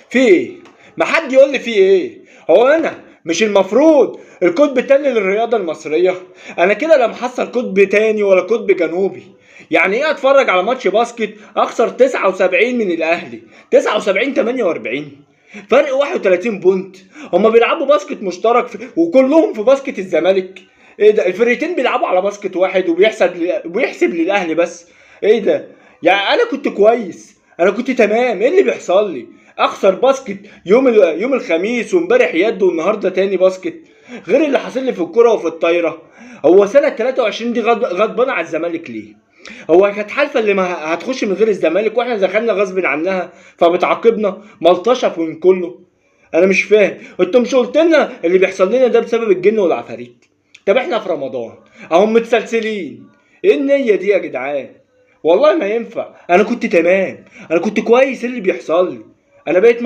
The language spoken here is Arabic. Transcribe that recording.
في ايه؟ ما حد يقول لي في ايه؟ هو انا مش المفروض القطب التاني للرياضه المصريه؟ انا كده لا محصل قطب تاني ولا قطب جنوبي. يعني ايه اتفرج على ماتش باسكت اخسر 79 من الاهلي، 79 48، فرق 31 بونت. هما بيلعبوا باسكت مشترك وكلهم في باسكت الزمالك. ايه ده؟ الفريقين بيلعبوا على باسكت واحد وبيحسب للاهلي بس. ايه ده؟ يعني انا كنت كويس، انا كنت تمام. ايه اللي بيحصل لي؟ اخسر باسكت يوم الخميس، وامبارح يد، والنهارده تاني باسكت. غير اللي حاصل لي في الكوره وفي الطايره. هو سنه 23 دي غضبانه على الزمالك ليه؟ هو كانت حالفه اللي ما هتخش من غير الزمالك واحنا دخلنا غصب عنها فبتعاقبنا ملطشه من كله؟ انا مش فاهم. انتوا مش قلت لنا اللي بيحصل لنا ده بسبب الجن والعفاريت؟ طب احنا في رمضان اهم متسلسلين. ايه النيه دي يا جدعان؟ والله ما ينفع. انا كنت تمام، انا كنت كويس. ايه اللي بيحصل لي؟ انا بقيت